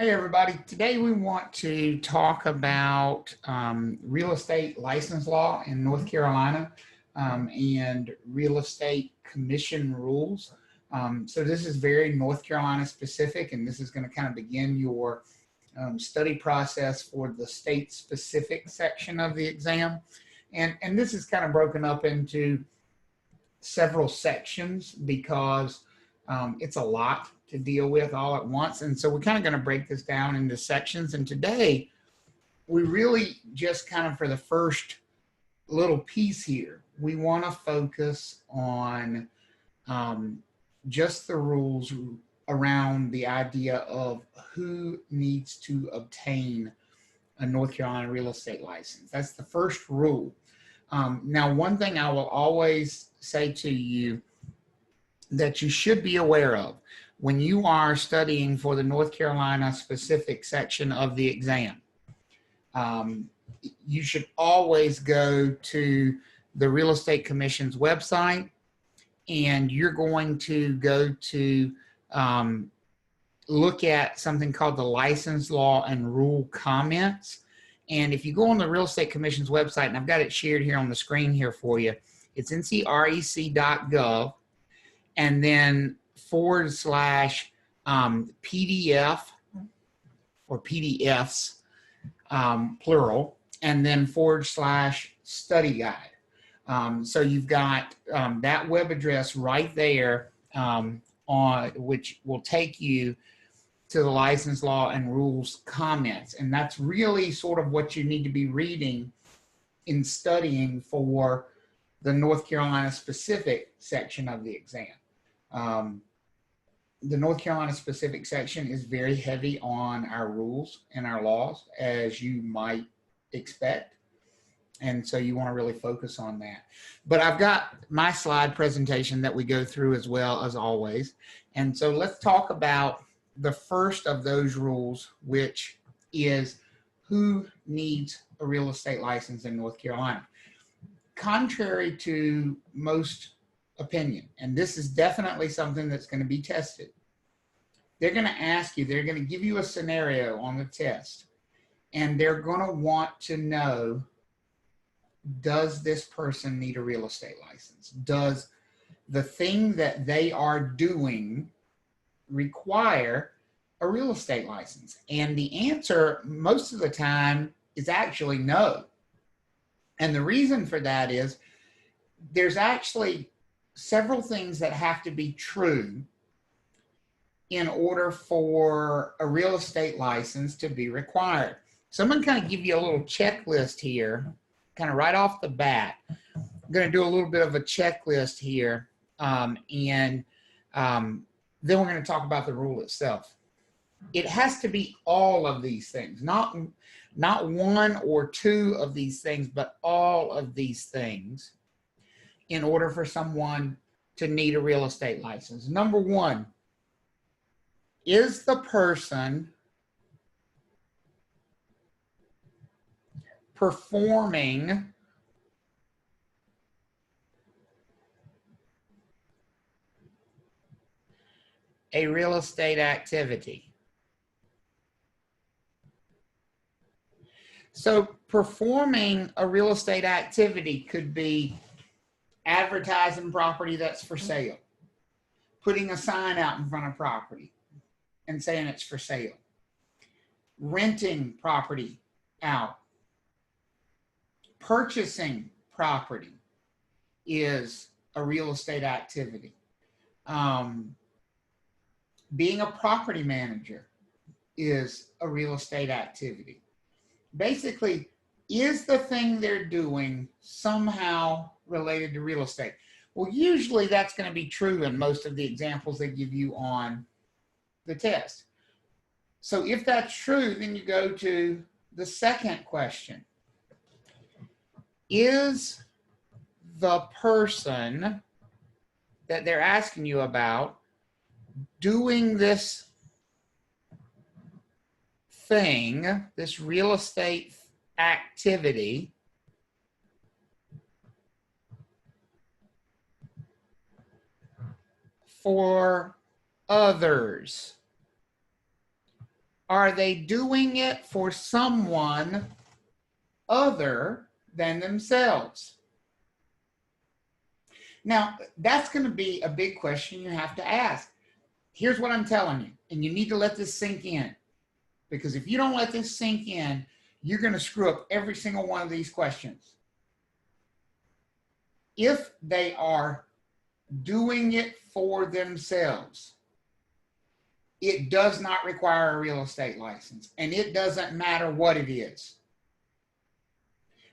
Hey everybody, today we want to talk about real estate license law in North Carolina and real estate commission rules. So this is very North Carolina specific, and this is going to kind of begin your study process for the state specific section of the exam. And this is kind of broken up into several sections because it's a lot to deal with all at once. And so we're kind of going to break this down into sections. And today we really just kind of, for the first little piece here, we want to focus on just the rules around the idea of who needs to obtain a North Carolina real estate license. That's the first rule. Now, one thing I will always say to you that you should be aware of when you are studying for the North Carolina specific section of the exam, you should always go to the Real Estate Commission's website, and you're going to go to look at something called the License Law and Rule Comments. And if you go on the Real Estate Commission's website, and I've got it shared here on the screen here for you, it's ncrec.gov, and then / PDF or PDFs, plural, and then / study guide. So you've got that web address right there on which will take you to the license law and rules comments. And that's really sort of what you need to be reading in studying for the North Carolina specific section of the exam. The North Carolina specific section is very heavy on our rules and our laws, as you might expect. And so you want to really focus on that. But I've got my slide presentation that we go through as well, as always. And so let's talk about the first of those rules, which is who needs a real estate license in North Carolina. Contrary to most opinion, and this is definitely something that's going to be tested, they're going to ask you, they're going to give you a scenario on the test, and they're going to want to know, does this person need a real estate license? Does the thing that they are doing require a real estate license? And the answer most of the time is actually no. And the reason for that is there's actually several things that have to be true in order for a real estate license to be required. So I'm going to kind of give you a little checklist here, kind of right off the bat. I'm going to do a little bit of a checklist here, and then we're going to talk about the rule itself. It has to be all of these things, not one or two of these things, but all of these things in order for someone to need a real estate license. Number one, is the person performing a real estate activity? So performing a real estate activity could be advertising property that's for sale, putting a sign out in front of property and saying it's for sale, renting property out, purchasing property is a real estate activity. Being a property manager is a real estate activity. Basically, is the thing they're doing somehow related to real estate? Well, usually that's going to be true in most of the examples they give you on the test. So if that's true, then you go to the second question. Is the person that they're asking you about doing this thing, this real estate activity, for others? Are they doing it for someone other than themselves? Now, that's going to be a big question you have to ask. Here's what I'm telling you, and you need to let this sink in, because if you don't let this sink in, you're going to screw up every single one of these questions. If they are doing it for themselves, it does not require a real estate license, and it doesn't matter what it is.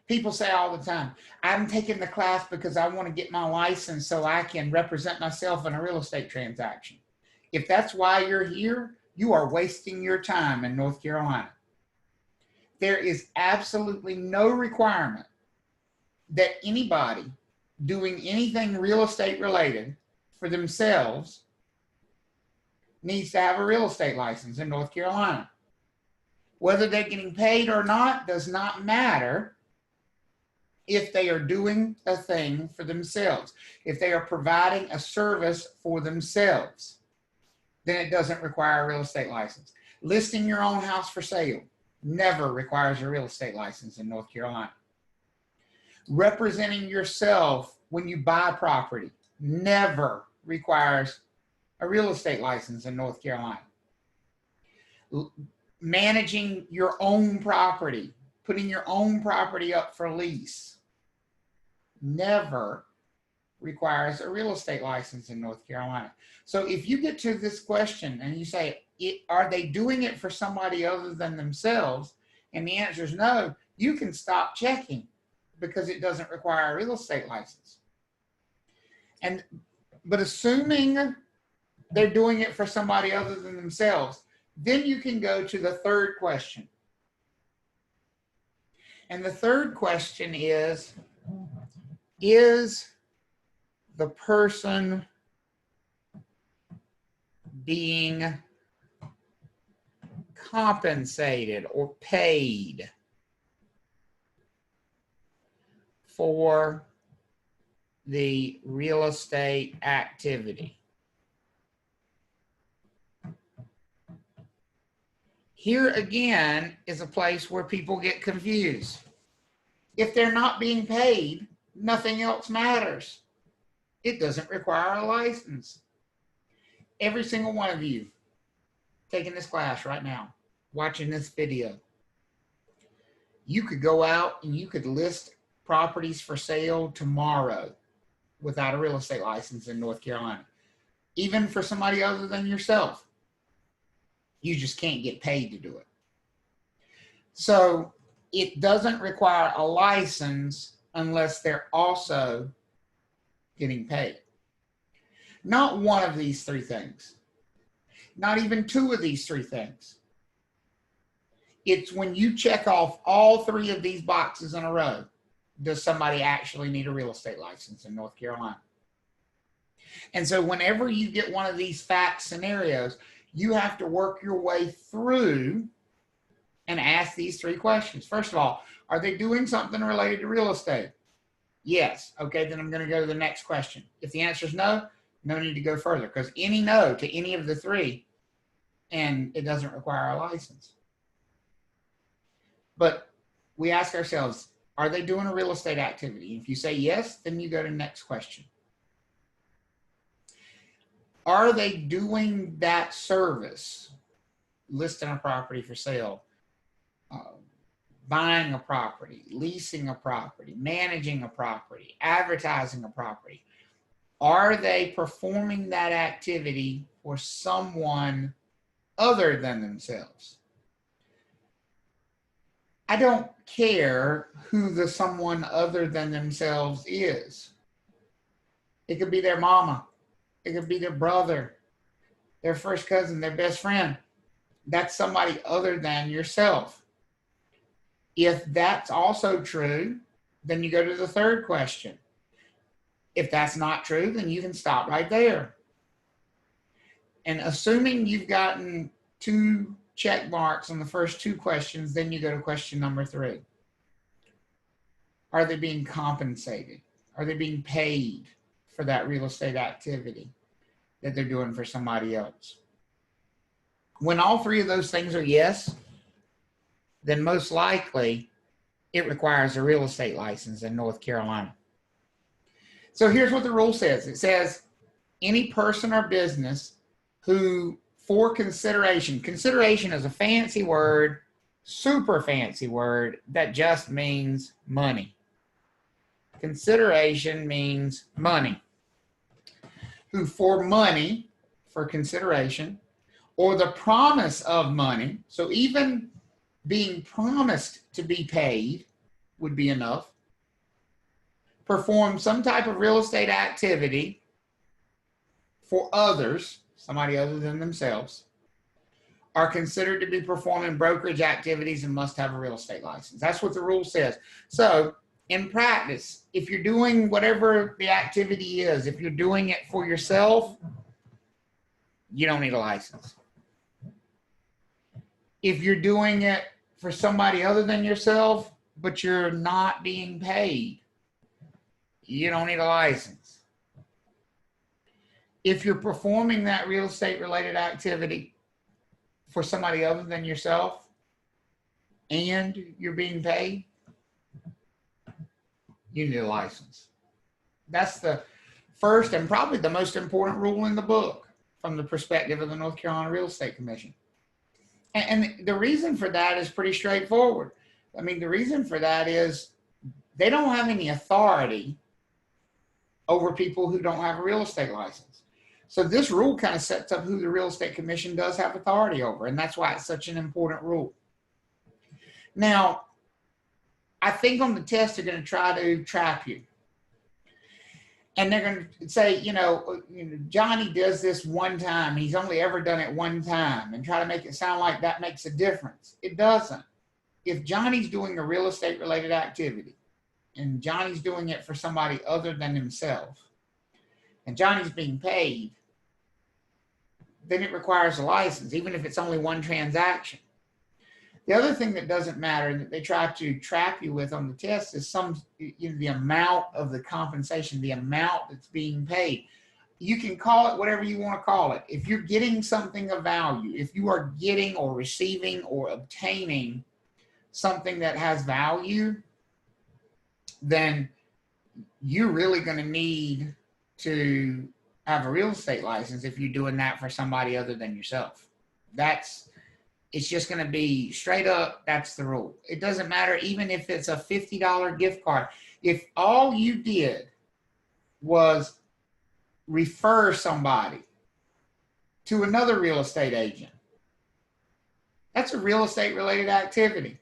People say all the time, I'm taking the class because I want to get my license so I can represent myself in a real estate transaction. If that's why you're here, you are wasting your time in North Carolina. There is absolutely no requirement that anybody doing anything real estate related for themselves needs to have a real estate license in North Carolina. Whether they're getting paid or not does not matter if they are doing a thing for themselves. If they are providing a service for themselves, then it doesn't require a real estate license. Listing your own house for sale never requires a real estate license in North Carolina. Representing yourself when you buy property never requires a real estate license in North Carolina. Managing your own property, putting your own property up for lease, never requires a real estate license in North Carolina. So if you get to this question and you say, are they doing it for somebody other than themselves? And the answer is no, you can stop checking because it doesn't require a real estate license. But assuming they're doing it for somebody other than themselves, then you can go to the third question. And the third question is the person being compensated or paid for the real estate activity? Here again is a place where people get confused. If they're not being paid, nothing else matters. It doesn't require a license. Every single one of you taking this class right now, watching this video, you could go out and you could list properties for sale tomorrow without a real estate license in North Carolina, even for somebody other than yourself. You just can't get paid to do it. So it doesn't require a license unless they're also getting paid. Not one of these three things. Not even two of these three things. It's when you check off all three of these boxes in a row, does somebody actually need a real estate license in North Carolina? And so whenever you get one of these fact scenarios, you have to work your way through and ask these three questions. First of all, are they doing something related to real estate? Yes. Okay, then I'm going to go to the next question. If the answer is no, no need to go further, because any no to any of the three, and it doesn't require a license. But we ask ourselves, are they doing a real estate activity? If you say yes, then you go to the next question. Are they doing that service, listing a property for sale, buying a property, leasing a property, managing a property, advertising a property? Are they performing that activity for someone other than themselves? I don't care who the someone other than themselves is. It could be their mama. It could be their brother, their first cousin, their best friend. That's somebody other than yourself. If that's also true, then you go to the third question. If that's not true, then you can stop right there. And assuming you've gotten 2 check marks on the first 2 questions, then you go to question number 3. Are they being compensated? Are they being paid for that real estate activity that they're doing for somebody else? When all three of those things are yes, then most likely it requires a real estate license in North Carolina. So here's what the rule says. It says any person or business who, for consideration is a fancy word, super fancy word that just means money. Consideration means money. Who for money, for consideration, or the promise of money, so even being promised to be paid would be enough, perform some type of real estate activity for others, somebody other than themselves, are considered to be performing brokerage activities and must have a real estate license. That's what the rule says. So in practice, if you're doing whatever the activity is, if you're doing it for yourself, you don't need a license. If you're doing it for somebody other than yourself, but you're not being paid, you don't need a license. If you're performing that real estate related activity for somebody other than yourself and you're being paid, you need a license. That's the first and probably the most important rule in the book from the perspective of the North Carolina Real Estate Commission. And the reason for that is pretty straightforward. I mean, the reason for that is they don't have any authority over people who don't have a real estate license. So this rule kind of sets up who the Real Estate Commission does have authority over, and that's why it's such an important rule. Now, I think on the test, they're going to try to trap you. And they're going to say, Johnny does this one time. He's only ever done it one time, and try to make it sound like that makes a difference. It doesn't. If Johnny's doing a real estate related activity and Johnny's doing it for somebody other than himself, and Johnny's being paid, then it requires a license, even if it's only one transaction. The other thing that doesn't matter that they try to trap you with on the test is the amount of the compensation, the amount that's being paid. You can call it whatever you want to call it. If you're getting something of value, if you are getting or receiving or obtaining something that has value, then you're really going to need to have a real estate license if you're doing that for somebody other than yourself. It's just going to be straight up, that's the rule. It doesn't matter even if it's a $50 gift card. If all you did was refer somebody to another real estate agent, that's a real estate related activity.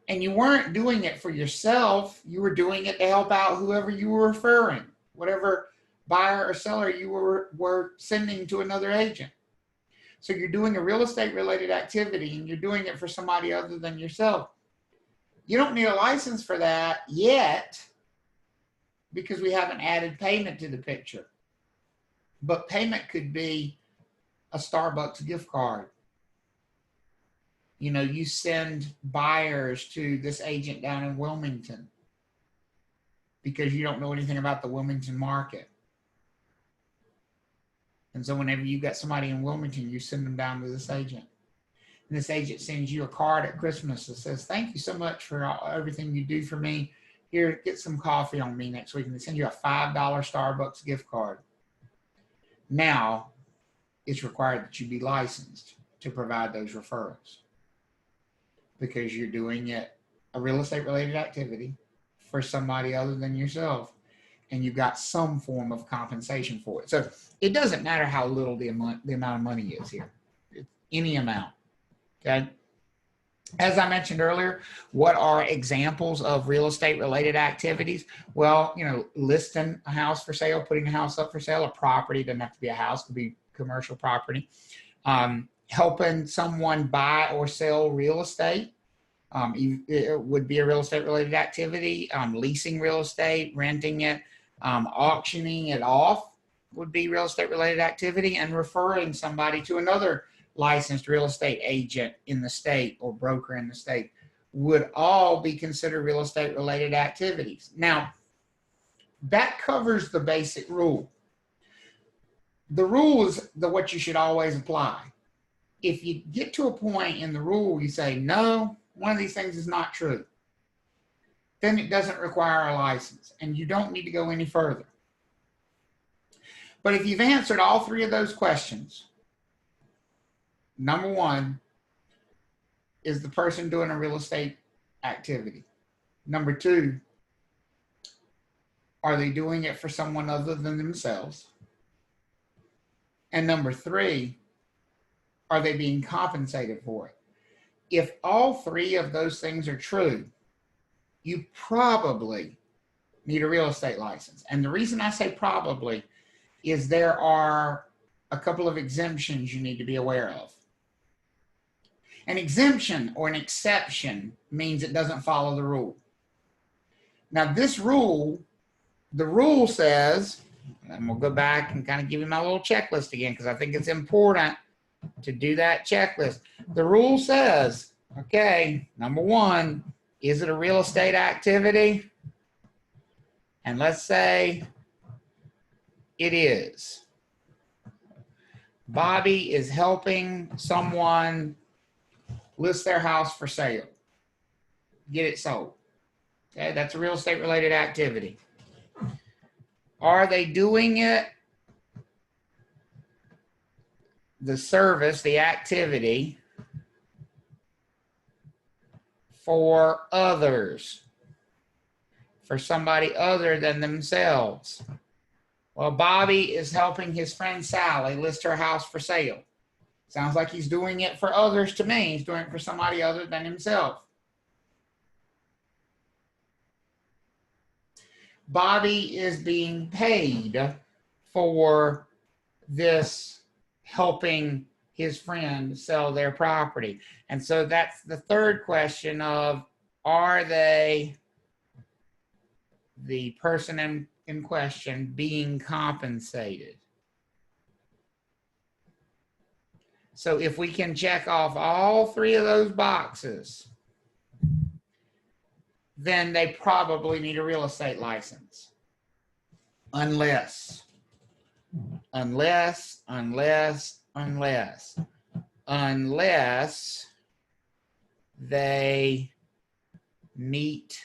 And you weren't doing it for yourself, you were doing it to help out whoever you were referring, whatever buyer or seller you were sending to another agent. So you're doing a real estate related activity and you're doing it for somebody other than yourself. You don't need a license for that yet because we haven't added payment to the picture. But payment could be a Starbucks gift card. You send buyers to this agent down in Wilmington because you don't know anything about the Wilmington market. And so whenever you got somebody in Wilmington, you send them down to this agent. And this agent sends you a card at Christmas that says, thank you so much for everything you do for me. Here, get some coffee on me next week. And they send you a $5 Starbucks gift card. Now, it's required that you be licensed to provide those referrals because you're doing it, a real estate related activity for somebody other than yourself. And you've got some form of compensation for it. So it doesn't matter how little the amount of money is here. It's any amount, okay? As I mentioned earlier, what are examples of real estate related activities? Well, listing a house for sale, putting a house up for sale, a property, doesn't have to be a house, could be commercial property. Helping someone buy or sell real estate. It would be a real estate related activity. Leasing real estate, renting it, auctioning it off would be real estate related activity, and referring somebody to another licensed real estate agent in the state or broker in the state would all be considered real estate related activities. Now, that covers the basic rule. The rule is what you should always apply. if you get to a point in the rule, you say, no, one of these things is not true, then it doesn't require a license and you don't need to go any further. But if you've answered all three of those questions, number one, is the person doing a real estate activity? Number two, are they doing it for someone other than themselves? And number three, are they being compensated for it? If all three of those things are true, you probably need a real estate license. And the reason I say probably is there are a couple of exemptions you need to be aware of. An exemption or an exception means it doesn't follow the rule. Now this rule, the rule says, and we'll go back and kind of give you my little checklist again because I think it's important to do that checklist. The rule says, okay, number one, is it a real estate activity? And let's say it is. Bobby is helping someone list their house for sale, get it sold. Okay, that's a real estate related activity. Are they doing it, the service, the activity, for others, for somebody other than themselves? Well, Bobby is helping his friend Sally list her house for sale. Sounds like he's doing it for others to me. He's doing it for somebody other than himself. Bobby is being paid for this helping his friend sell their property. And so that's the third question of, are they, the person in question, being compensated? So if we can check off all three of those boxes, then they probably need a real estate license. Unless they meet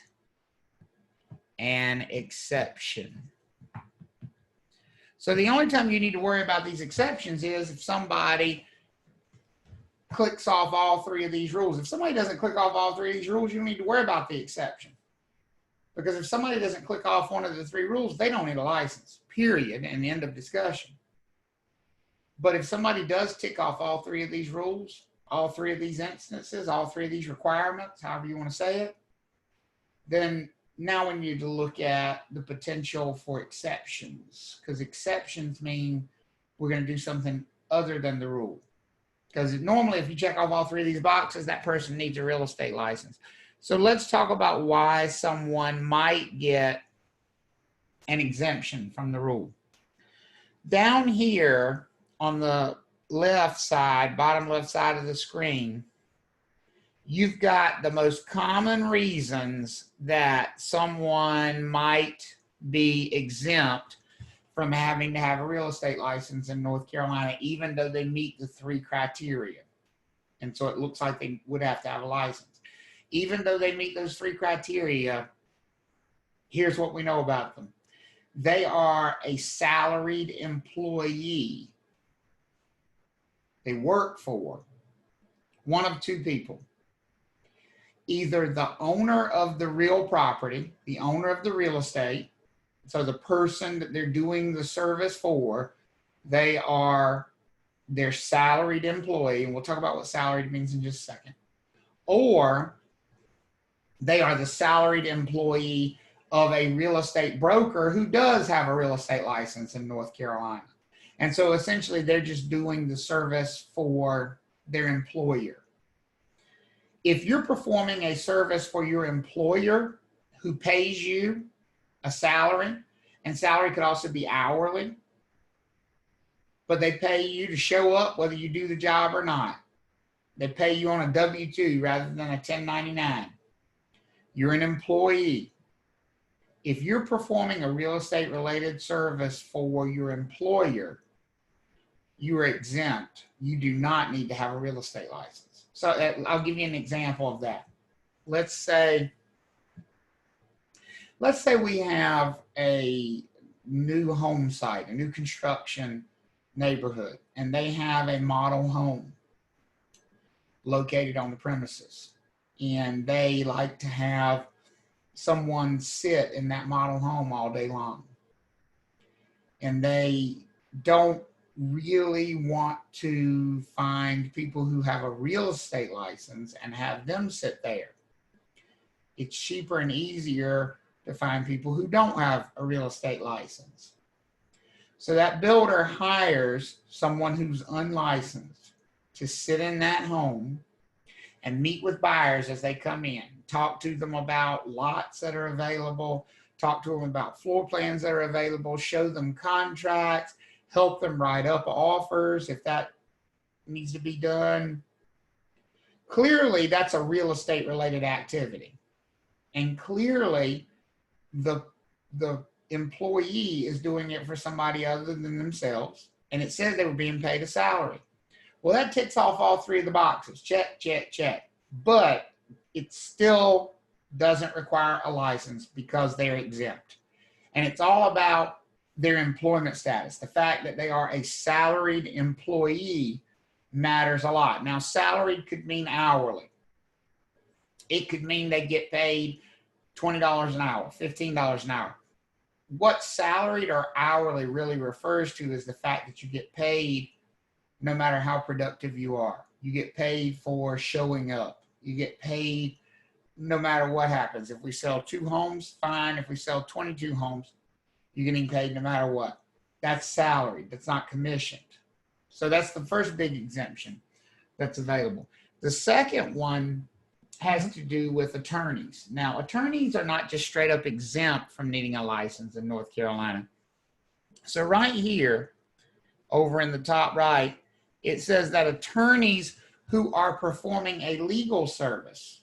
an exception. So the only time you need to worry about these exceptions is if somebody clicks off all three of these rules. If somebody doesn't click off all three of these rules, you don't need to worry about the exception. Because if somebody doesn't click off one of the three rules, they don't need a license, period, and end of discussion. But if somebody does tick off all three of these rules, all three of these instances, all three of these requirements, however you want to say it, then now we need to look at the potential for exceptions, because exceptions mean we're going to do something other than the rule. Because normally if you check off all three of these boxes, that person needs a real estate license. So let's talk about why someone might get an exemption from the rule. Down here on the left side, bottom left side of the screen, you've got the most common reasons that someone might be exempt from having to have a real estate license in North Carolina, even though they meet the three criteria. And so it looks like they would have to have a license. Even though they meet those three criteria, here's what we know about them. They are a salaried employee. They work for one of two people. Either the owner of the real property, the owner of the real estate, so the person that they're doing the service for, they are their salaried employee, and we'll talk about what salaried means in just a second. Or they are the salaried employee of a real estate broker who does have a real estate license in North Carolina. And so essentially they're just doing the service for their employer. If you're performing a service for your employer who pays you a salary, and salary could also be hourly, but they pay you to show up whether you do the job or not. They pay you on a W-2 rather than a 1099. You're an employee. If you're performing a real estate related service for your employer, you are exempt. You do not need to have a real estate license. So I'll give you an example of that. Let's say we have a new home site, a new construction neighborhood, and they have a model home located on the premises. And they like to have someone sit in that model home all day long. And they don't really want to find people who have a real estate license and have them sit there. It's cheaper and easier to find people who don't have a real estate license. So that builder hires someone who's unlicensed to sit in that home and meet with buyers as they come in, talk to them about lots that are available, talk to them about floor plans that are available, show them contracts, help them write up offers if that needs to be done. Clearly, that's a real estate related activity. And clearly, the employee is doing it for somebody other than themselves. And it says they were being paid a salary. Well, that ticks off all three of the boxes. Check, check, check. But it still doesn't require a license because they're exempt. And it's all about their employment status. The fact that they are a salaried employee matters a lot. Now, salaried could mean hourly. It could mean they get paid $20 an hour, $15 an hour. What salaried or hourly really refers to is the fact that you get paid no matter how productive you are. You get paid for showing up. You get paid no matter what happens. If we sell 2 homes, fine. If we sell 22 homes, you're getting paid no matter what. That's salaried. That's not commissioned. So that's the first big exemption that's available. The second one has to do with attorneys. Now, attorneys are not just straight up exempt from needing a license in North Carolina. So right here, over in the top right, it says that attorneys who are performing a legal service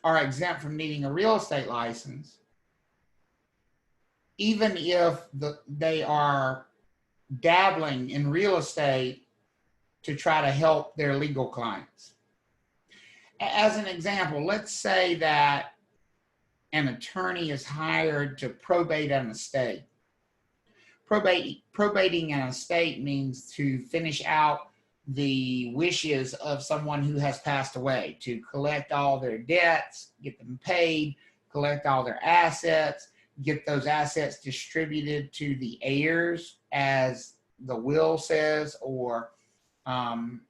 are exempt from needing a real estate license, even if they are dabbling in real estate to try to help their legal clients. As an example, let's say that an attorney is hired to probate an estate. Probating an estate means to finish out the wishes of someone who has passed away, to collect all their debts, get them paid, collect all their assets, get those assets distributed to the heirs as the will says or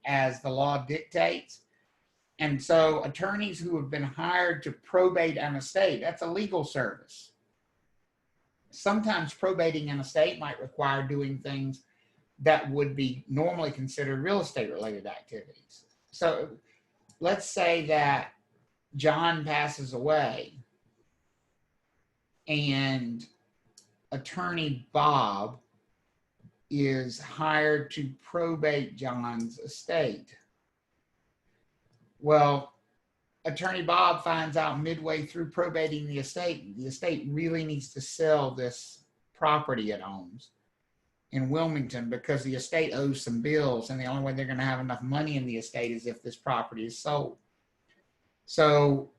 as the law dictates. And so attorneys who have been hired to probate an estate, that's a legal service. Sometimes probating an estate might require doing things that would be normally considered real estate related activities. So let's say that John passes away and attorney Bob is hired to probate John's estate. Well, attorney Bob finds out midway through probating the estate really needs to sell this property it owns in Wilmington because the estate owes some bills, and the only way they're going to have enough money in the estate is if this property is sold. So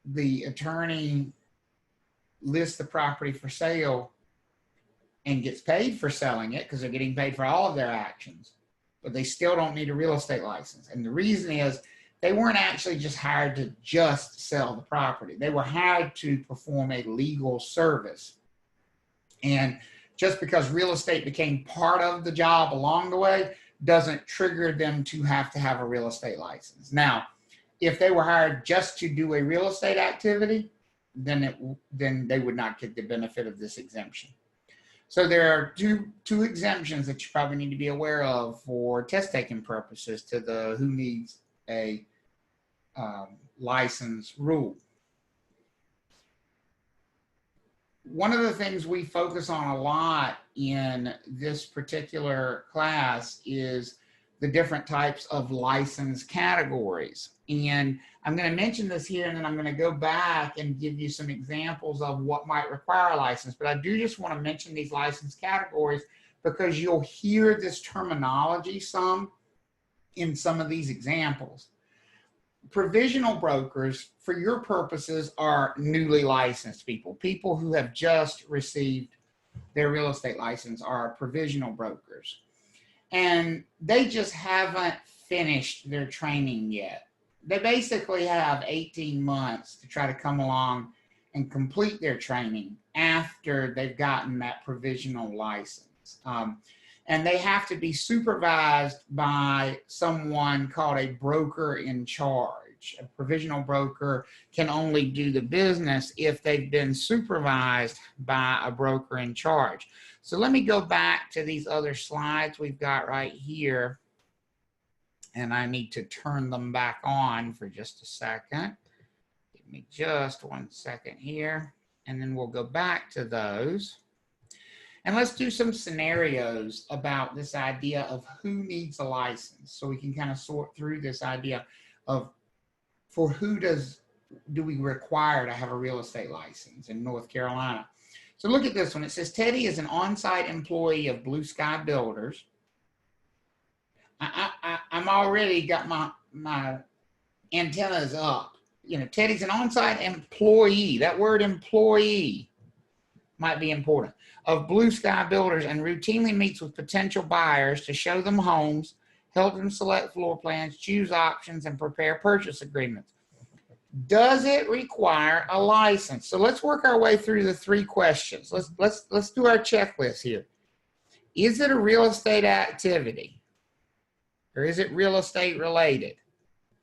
the attorney lists the property for sale and gets paid for selling it because they're getting paid for all of their actions, but they still don't need a real estate license. And the reason is they weren't actually just hired to just sell the property. They were hired to perform a legal service. And just because real estate became part of the job along the way doesn't trigger them to have a real estate license. Now, if they were hired just to do a real estate activity, then they would not get the benefit of this exemption. So there are two exemptions that you probably need to be aware of for test taking purposes to the who needs a license rule. One of the things we focus on a lot in this particular class is the different types of license categories. And I'm going to mention this here, and then I'm going to go back and give you some examples of what might require a license. But I do just want to mention these license categories because you'll hear this terminology some in some of these examples. Provisional brokers, for your purposes, are newly licensed people. People who have just received their real estate license are provisional brokers. And they just haven't finished their training yet. They basically have 18 months to try to come along and complete their training after they've gotten that provisional license. And they have to be supervised by someone called a broker in charge. A provisional broker can only do the business if they've been supervised by a broker in charge. So let me go back to these other slides we've got right here. And I need to turn them back on for just a second. Give me just 1 second here. And then we'll go back to those. And let's do some scenarios about this idea of who needs a license, so we can kind of sort through this idea of for who do we require to have a real estate license in North Carolina. So look at this one. It says Teddy is an on-site employee of Blue Sky Builders. I'm already got my antennas up. You know, Teddy's an on-site employee. That word employee might be important. Of Blue Sky Builders, and routinely meets with potential buyers to show them homes, help them select floor plans, choose options, and prepare purchase agreements. Does it require a license? So let's work our way through the three questions. Let's do our checklist here. Is it a real estate activity? Or is it real estate related?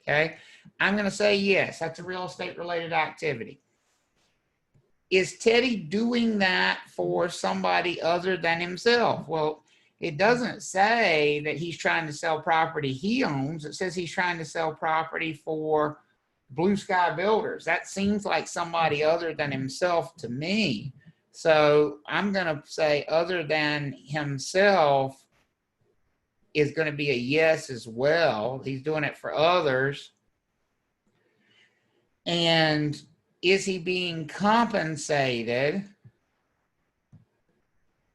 Okay, I'm going to say yes, that's a real estate related activity. Is Teddy doing that for somebody other than himself? Well, it doesn't say that he's trying to sell property he owns. It says he's trying to sell property for Blue Sky Builders. That seems like somebody other than himself to me. So I'm going to say other than himself is going to be a yes as well. He's doing it for others. And is he being compensated?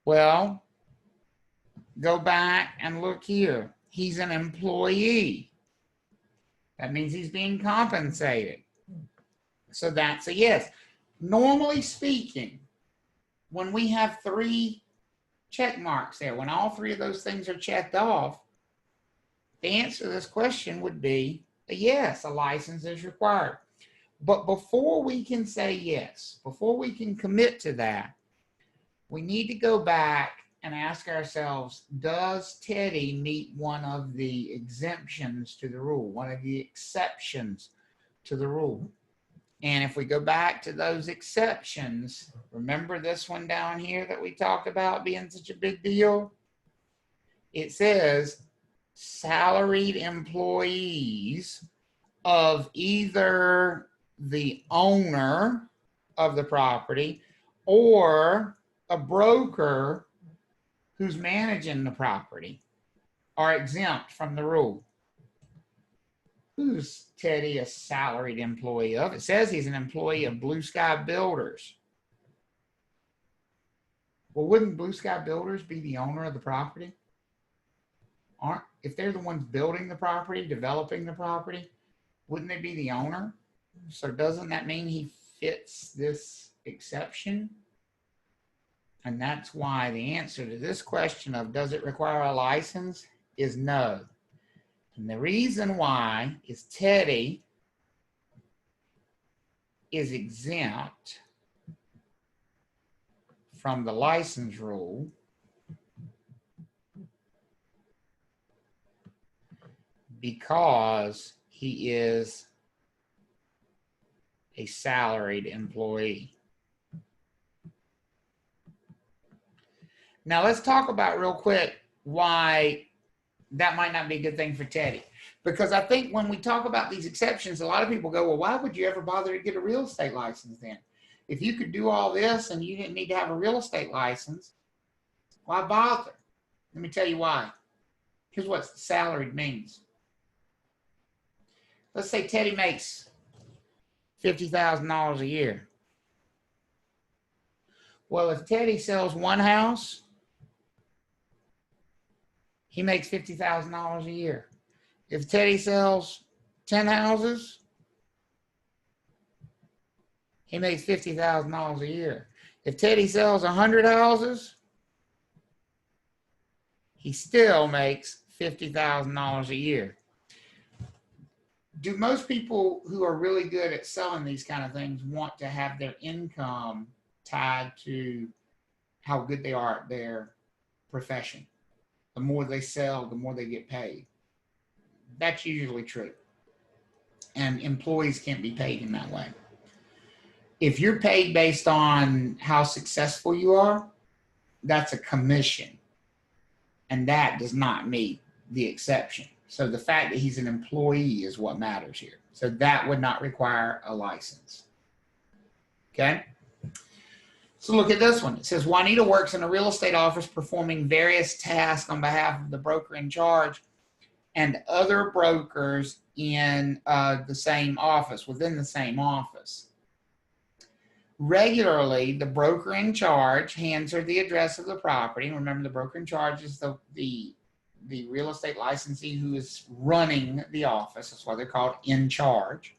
Well, go back and look here. He's an employee. That means he's being compensated. So that's a yes. Normally speaking, when we have three check marks there, when all three of those things are checked off, the answer to this question would be a yes, a license is required. But before we can say yes, before we can commit to that, we need to go back and ask ourselves, does Teddy meet one of the exemptions to the rule, one of the exceptions to the rule? And if we go back to those exceptions, remember this one down here that we talked about being such a big deal? It says salaried employees of either the owner of the property or a broker who's managing the property are exempt from the rule. Who's Teddy a salaried employee of? It says he's an employee of Blue Sky Builders. Well, wouldn't Blue Sky Builders be the owner of the property? If they're the ones building the property, developing the property, wouldn't they be the owner? So doesn't that mean he fits this exception? And that's why the answer to this question of does it require a license is no. And the reason why is Teddy is exempt from the license rule because he is a salaried employee. Now let's talk about real quick why that might not be a good thing for Teddy. Because I think when we talk about these exceptions, a lot of people go, well, why would you ever bother to get a real estate license then? If you could do all this and you didn't need to have a real estate license, why bother? Let me tell you why. Here's what salaried means. Let's say Teddy makes $50,000 a year. Well, if Teddy sells one house, he makes $50,000 a year. If Teddy sells 10 houses, he makes $50,000 a year. If Teddy sells 100 houses, he still makes $50,000 a year. Do most people who are really good at selling these kind of things want to have their income tied to how good they are at their profession? The more they sell, the more they get paid. That's usually true. And employees can't be paid in that way. If you're paid based on how successful you are, that's a commission. And that does not meet the exception. So the fact that he's an employee is what matters here. So that would not require a license. Okay? So look at this one. It says, Juanita works in a real estate office performing various tasks on behalf of the broker in charge and other brokers in the same office, within the same office. Regularly, the broker in charge hands her the address of the property. Remember, the broker in charge is the real estate licensee who is running the office. That's why they're called in charge.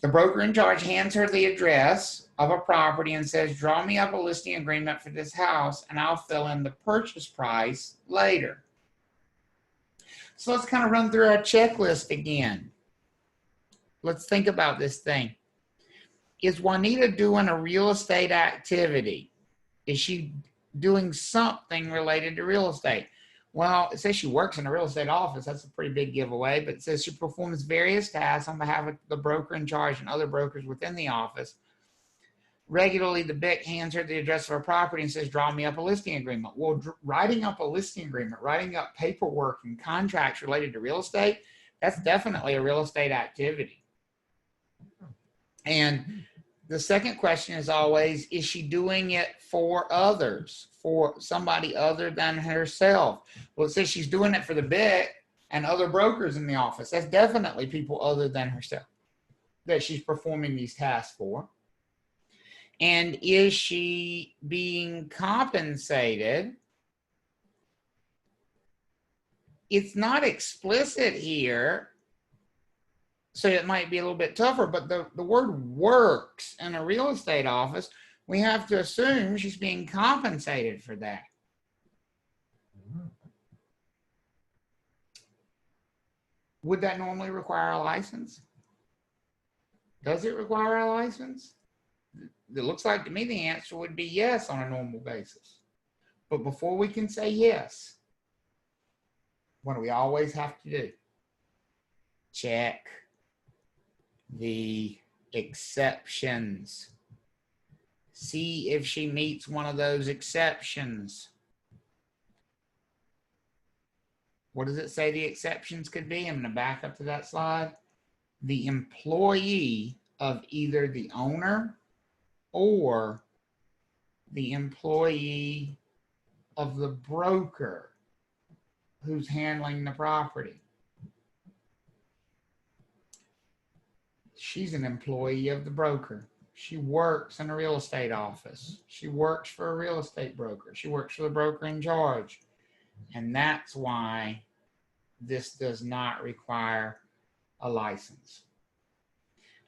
The broker in charge hands her the address of a property and says, draw me up a listing agreement for this house and I'll fill in the purchase price later. So let's kind of run through our checklist again. Let's think about this thing. Is Juanita doing a real estate activity? Is she doing something related to real estate? Well, it says she works in a real estate office. That's a pretty big giveaway, but it says she performs various tasks on behalf of the broker in charge and other brokers within the office. Regularly, the BIC hands her the address of her property and says, draw me up a listing agreement. Well, writing up a listing agreement, writing up paperwork and contracts related to real estate, that's definitely a real estate activity. And the second question is always, is she doing it for others, for somebody other than herself? Well, it says she's doing it for the BIC and other brokers in the office. That's definitely people other than herself that she's performing these tasks for. And is she being compensated? It's not explicit here, so it might be a little bit tougher, but the word works in a real estate office, we have to assume she's being compensated for that. Would that normally require a license? Does it require a license? It looks like to me the answer would be yes on a normal basis. But before we can say yes, what do we always have to do? Check the exceptions. See if she meets one of those exceptions. What does it say the exceptions could be? I'm going to back up to that slide. The employee of either the owner or the employee of the broker who's handling the property. She's an employee of the broker. She works in a real estate office. She works for a real estate broker. She works for the broker in charge. And that's why this does not require a license.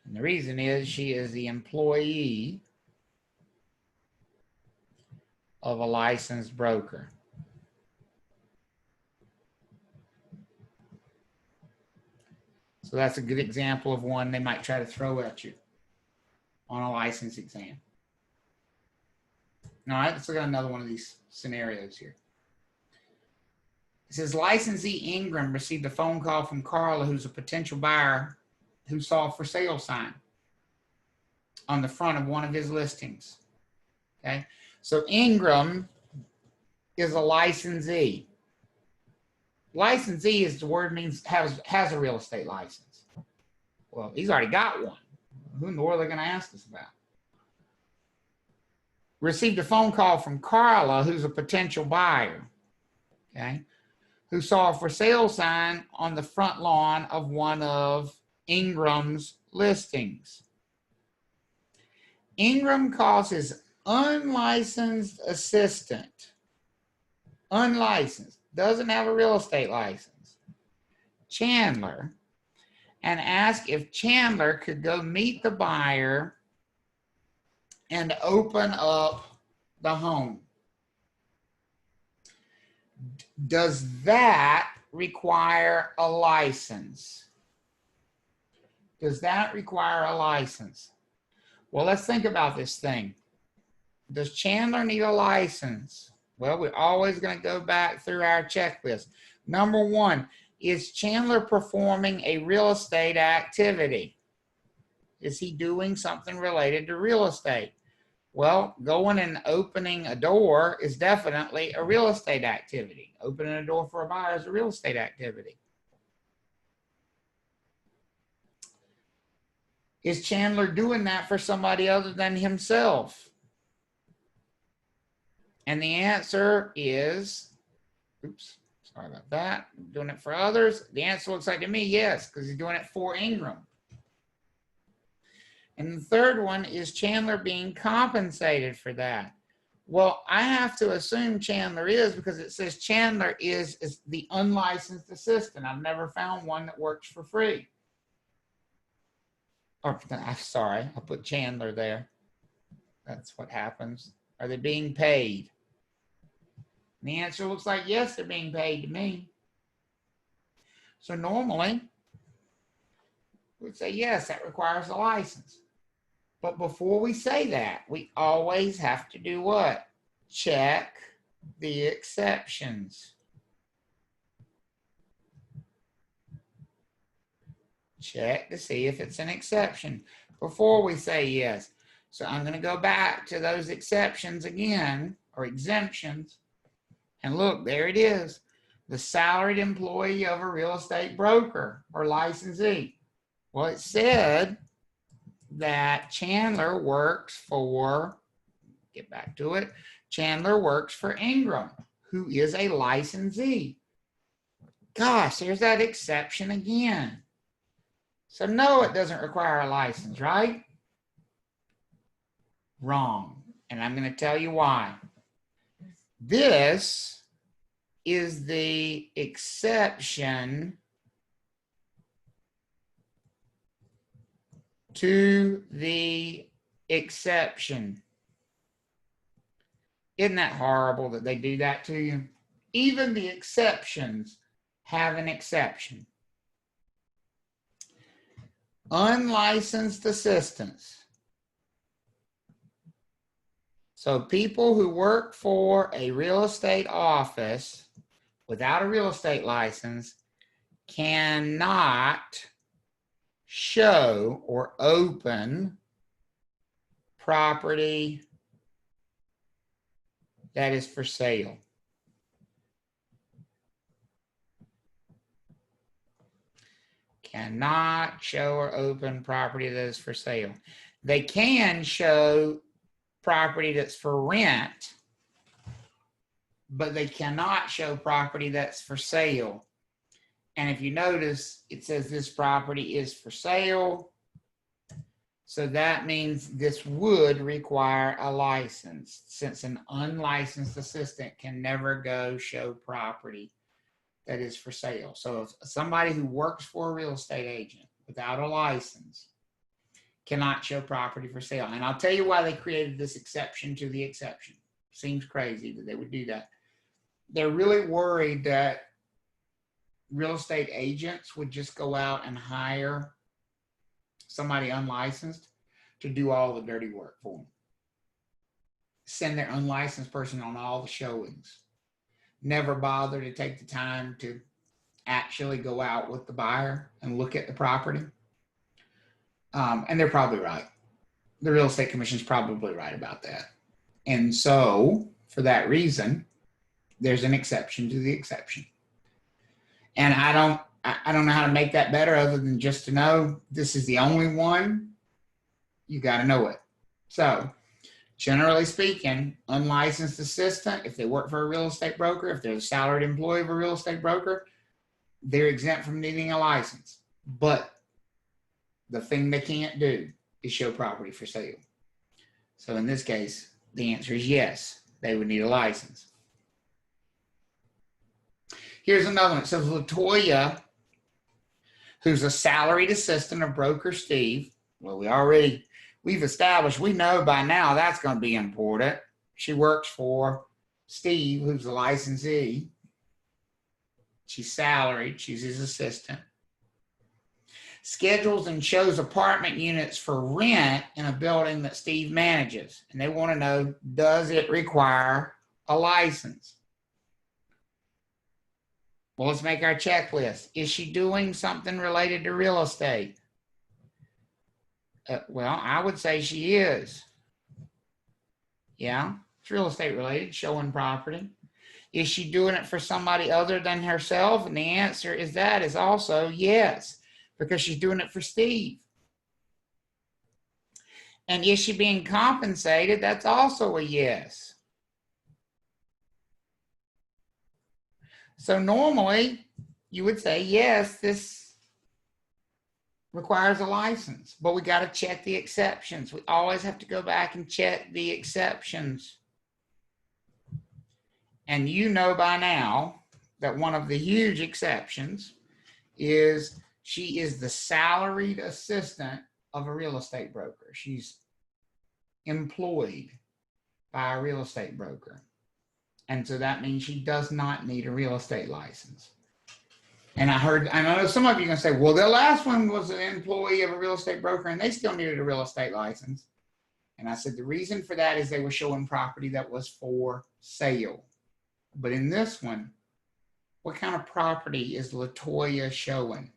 And the reason is she is the employee of a licensed broker. So that's a good example of one they might try to throw at you on a license exam. All right, let's look at another one of these scenarios here. It says, licensee Ingram received a phone call from Carla, who's a potential buyer, who saw a for sale sign on the front of one of his listings. Okay, so Ingram is a licensee. Licensee is the word means has a real estate license. Well, he's already got one. Who in the world are they going to ask us about? Received a phone call from Carla, who's a potential buyer. Okay, who saw a for sale sign on the front lawn of one of Ingram's listings. Ingram calls his unlicensed assistant, unlicensed, doesn't have a real estate license, Chandler, and asked if Chandler could go meet the buyer and open up the home. Does that require a license? Does that require a license? Well, let's think about this thing. Does Chandler need a license? Well, we're always going to go back through our checklist. Number one, is Chandler performing a real estate activity? Is he doing something related to real estate? Well, going and opening a door is definitely a real estate activity. Opening a door for a buyer is a real estate activity. Is Chandler doing that for somebody other than himself? And the answer is, oops, sorry about that. Doing it for others. The answer looks like to me, yes, because he's doing it for Ingram. And the third one, is Chandler being compensated for that? Well, I have to assume Chandler is, because it says Chandler is the unlicensed assistant. I've never found one that works for free. Or, I'm sorry, I put Chandler there. That's what happens. Are they being paid? And the answer looks like yes, they're being paid to me. So normally, we'd say yes, that requires a license. But before we say that, we always have to do what? Check the exceptions. Check to see if it's an exception before we say yes. So I'm going to go back to those exceptions again, or exemptions, and look, there it is. The salaried employee of a real estate broker or licensee. Well, it said that Chandler works for, get back to it, Chandler works for Ingram, who is a licensee. Gosh, there's that exception again. So no, it doesn't require a license, right? Wrong. And I'm going to tell you why. This is the exception to the exception. Isn't that horrible that they do that to you? Even the exceptions have an exception. Unlicensed assistants. So people who work for a real estate office without a real estate license cannot show or open property that is for sale. Cannot show or open property that is for sale. They can show property that's for rent, but they cannot show property that's for sale. And if you notice, it says this property is for sale. So that means this would require a license, since an unlicensed assistant can never go show property that is for sale. So if somebody who works for a real estate agent without a license cannot show property for sale. And I'll tell you why they created this exception to the exception. Seems crazy that they would do that. They're really worried that real estate agents would just go out and hire somebody unlicensed to do all the dirty work for them. Send their unlicensed person on all the showings. Never bother to take the time to actually go out with the buyer and look at the property. And they're probably right. The real estate commission is probably right about that. And so for that reason, there's an exception to the exception. And I don't know how to make that better other than just to know this is the only one. You got to know it. So Generally speaking, unlicensed assistant, if they work for a real estate broker, if they're a salaried employee of a real estate broker, they're exempt from needing a license. But the thing they can't do is show property for sale. So in this case, the answer is yes, they would need a license. Here's another one. It says LaToya, who's a salaried assistant of broker Steve. Well, we've established, we know by now that's going to be important. She works for Steve, who's a licensee. She's salaried. She's his assistant. Schedules and shows apartment units for rent in a building that Steve manages. And they want to know, does it require a license? Well, let's make our checklist. Is she doing something related to real estate? Well, I would say she is. Yeah, it's real estate related, showing property. Is she doing it for somebody other than herself? And the answer is also yes, because she's doing it for Steve. And is she being compensated? That's also a yes. So normally you would say, yes, this requires a license, but we got to check the exceptions. We always have to go back and check the exceptions. And you know by now that one of the huge exceptions is she is the salaried assistant of a real estate broker. She's employed by a real estate broker. And so that means she does not need a real estate license. And I know some of you are going to say, well, the last one was an employee of a real estate broker and they still needed a real estate license. And I said, the reason for that is they were showing property that was for sale. But in this one, what kind of property is LaToya showing?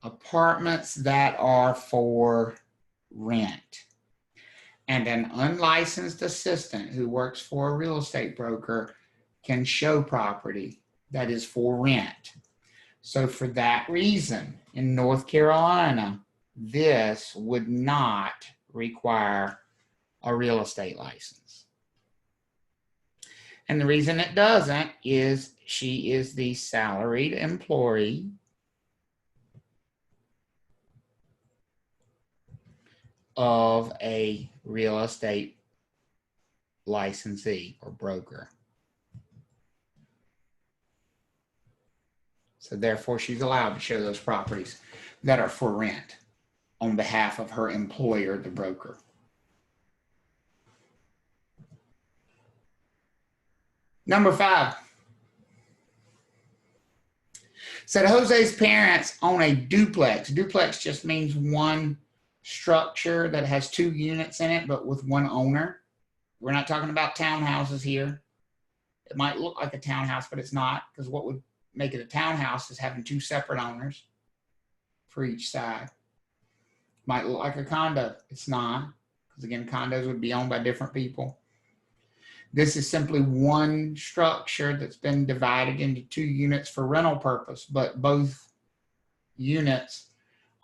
Apartments that are for rent. And an unlicensed assistant who works for a real estate broker can show property that is for rent. So for that reason, in North Carolina, this would not require a real estate license. And the reason it doesn't is she is the salaried employee of a real estate licensee or broker. So therefore, she's allowed to show those properties that are for rent on behalf of her employer, the broker. Number 5. Said Jose's parents own a duplex. Duplex just means one structure that has 2 units in it, but with one owner. We're not talking about townhouses here. It might look like a townhouse, but it's not, because what would make it a townhouse is having 2 separate owners for each side. Might look like a condo. It's not, because again, condos would be owned by different people. This is simply one structure that's been divided into 2 units for rental purpose, but both units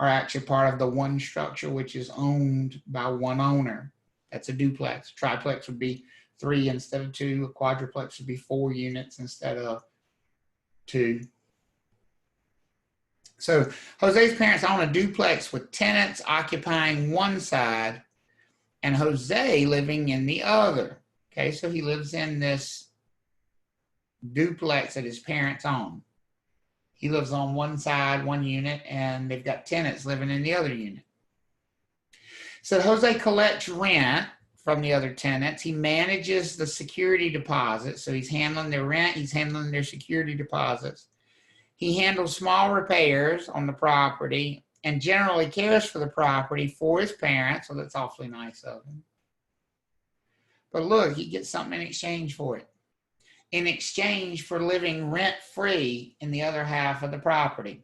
are actually part of the one structure, which is owned by one owner. That's a duplex. Triplex would be 3 instead of 2. A quadruplex would be 4 units instead of 2. So Jose's parents own a duplex with tenants occupying one side and Jose living in the other. Okay, so he lives in this duplex that his parents own. He lives on one side, one unit, and they've got tenants living in the other unit. So Jose collects rent from the other tenants. He manages the security deposits. So he's handling their rent. He's handling their security deposits. He handles small repairs on the property and generally cares for the property for his parents. So that's awfully nice of him. But look, he gets something in exchange for it. In exchange for living rent-free in the other half of the property.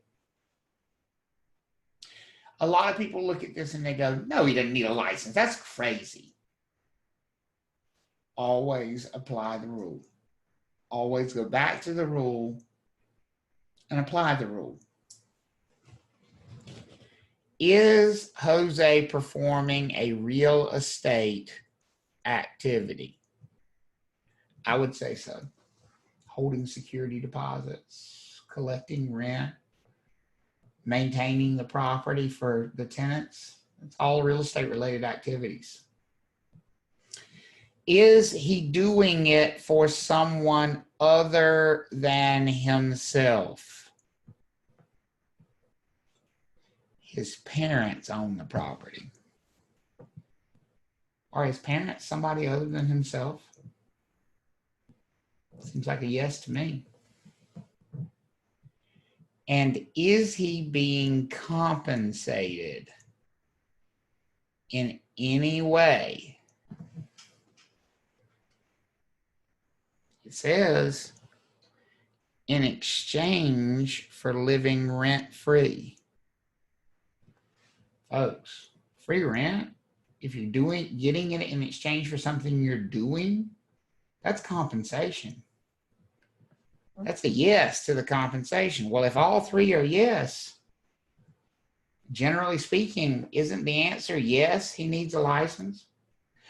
A lot of people look at this and they go, no, he doesn't need a license. That's crazy. Always apply the rule. Always go back to the rule and apply the rule. Is Jose performing a real estate activity? I would say so. Holding security deposits, collecting rent, maintaining the property for the tenants. It's all real estate related activities. Is he doing it for someone other than himself? His parents own the property. Are his parents somebody other than himself? Seems like a yes to me. And is he being compensated in any way? It says, in exchange for living rent-free. Folks, free rent, if you're getting it in exchange for something you're doing, that's compensation. That's a yes to the compensation. Well, if all three are yes, generally speaking, isn't the answer yes, he needs a license?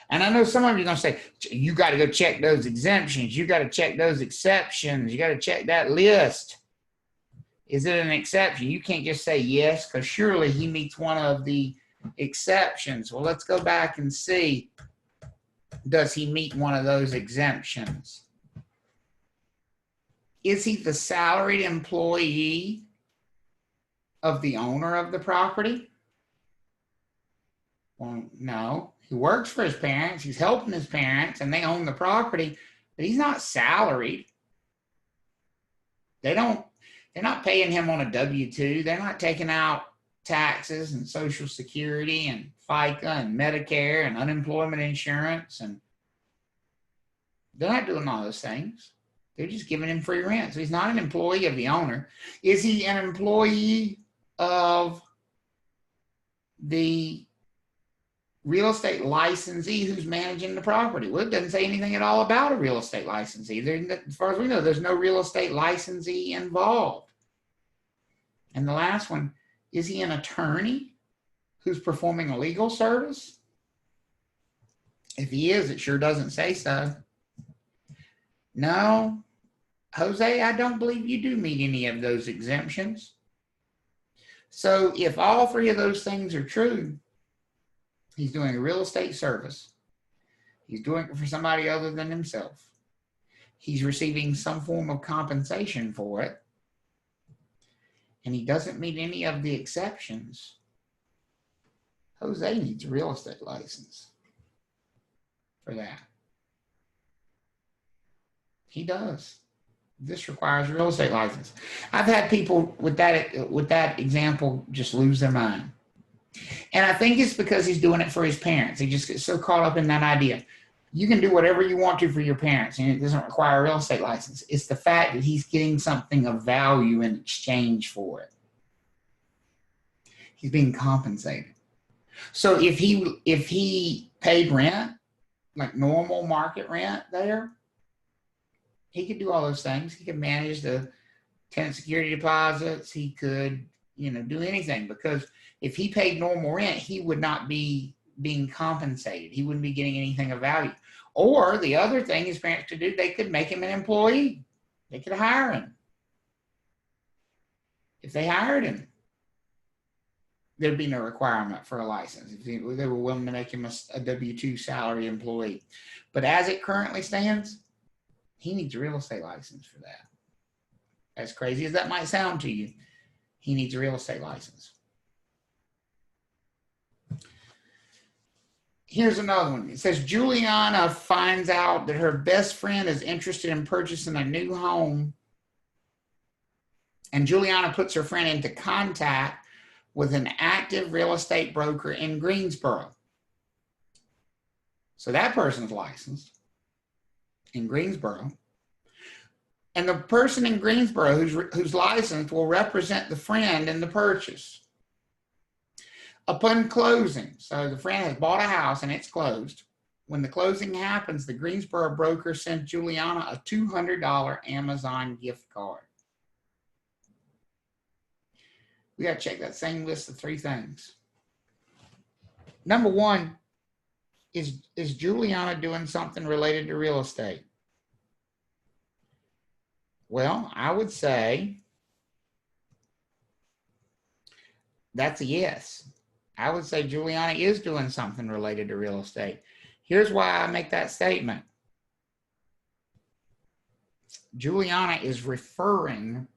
And I know some of you are going to say, you got to go check those exemptions. You got to check those exceptions. You got to check that list. Is it an exception? You can't just say yes, because surely he meets one of the exceptions. Well, let's go back and see, does he meet one of those exemptions? Is he the salaried employee of the owner of the property? Well, no. He works for his parents. He's helping his parents, and they own the property, but he's not salaried. They're not paying him on a W-2. They're not taking out taxes and Social Security and FICA and Medicare and unemployment insurance, and they're not doing all those things. They're just giving him free rent. So he's not an employee of the owner. Is he an employee of the real estate licensee who's managing the property? Well, it doesn't say anything at all about a real estate licensee. As far as we know, there's no real estate licensee involved. And the last one, is he an attorney who's performing a legal service? If he is, it sure doesn't say so. No, Jose, I don't believe you do meet any of those exemptions. So if all three of those things are true, he's doing a real estate service. He's doing it for somebody other than himself. He's receiving some form of compensation for it. And he doesn't meet any of the exceptions. Jose needs a real estate license for that. He does. This requires a real estate license. I've had people with that example just lose their mind. And I think it's because he's doing it for his parents. He just gets so caught up in that idea. You can do whatever you want to for your parents, and it doesn't require a real estate license. It's the fact that he's getting something of value in exchange for it. He's being compensated. So if he paid rent, like normal market rent there, he could do all those things. He could manage the tenant security deposits. He could, do anything, because if he paid normal rent, he would not be being compensated. He wouldn't be getting anything of value. Or the other thing his parents could do, they could make him an employee. They could hire him. If they hired him, there'd be no requirement for a license. If they were willing to make him a W-2 salary employee. But as it currently stands, he needs a real estate license for that. As crazy as that might sound to you, he needs a real estate license. Here's another one. It says, Juliana finds out that her best friend is interested in purchasing a new home, and Juliana puts her friend into contact with an active real estate broker in Greensboro. So that person's licensed in Greensboro. And the person in Greensboro who's licensed will represent the friend in the purchase. Upon closing, so the friend has bought a house and it's closed. When the closing happens, the Greensboro broker sends Juliana a $200 Amazon gift card. We got to check that same list of three things. Number one, Is Juliana doing something related to real estate? Well, I would say that's a yes. I would say Juliana is doing something related to real estate. Here's why I make that statement. Juliana is referring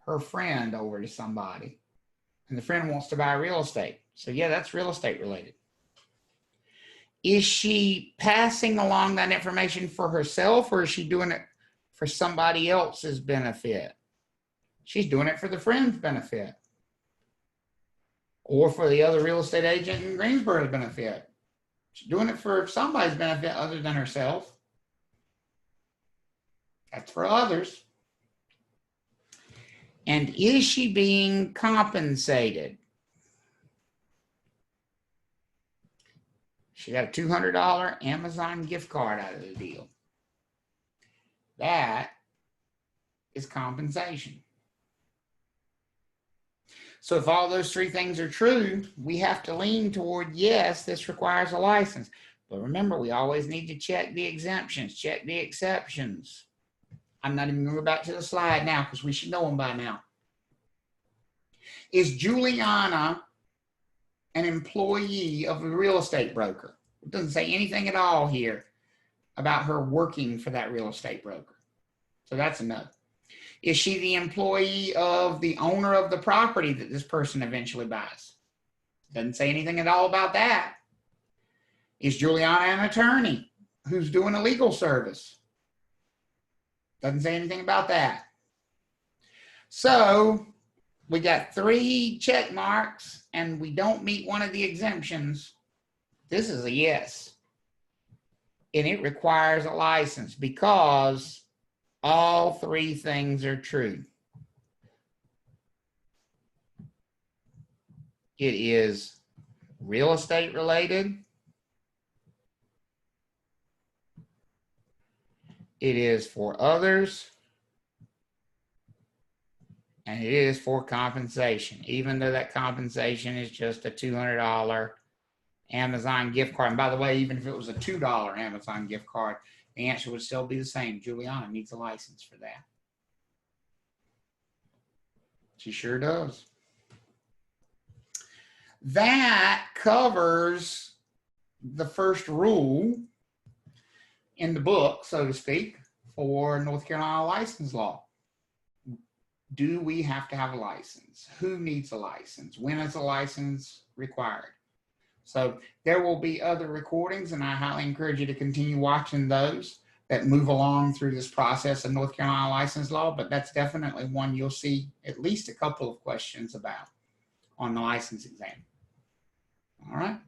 her friend over to somebody, and the friend wants to buy real estate. So yeah, that's real estate related. Is she passing along that information for herself, or is she doing it for somebody else's benefit? She's doing it for the friend's benefit, or for the other real estate agent in Greensboro's benefit. She's doing it for somebody's benefit other than herself. That's for others. And is she being compensated? She got a $200 Amazon gift card out of the deal. That is compensation. So if all those three things are true, we have to lean toward, yes, this requires a license. But remember, we always need to check the exemptions, check the exceptions. I'm not even going to go back to the slide now because we should know them by now. Is Juliana an employee of a real estate broker? It doesn't say anything at all here about her working for that real estate broker. So that's a no. Is she the employee of the owner of the property that this person eventually buys? Doesn't say anything at all about that. Is Juliana an attorney who's doing a legal service? Doesn't say anything about that. So we got 3 check marks and we don't meet one of the exemptions. This is a yes. And it requires a license because all 3 things are true. It is real estate related. It is for others. And it is for compensation, even though that compensation is just a $200 Amazon gift card. And by the way, even if it was a $2 Amazon gift card, the answer would still be the same. Juliana needs a license for that. She sure does. That covers the first rule in the book, so to speak, for North Carolina license law. Do we have to have a license? Who needs a license? When is a license required? So there will be other recordings, and I highly encourage you to continue watching those that move along through this process of North Carolina license law, but that's definitely one you'll see at least a couple of questions about on the license exam. All right.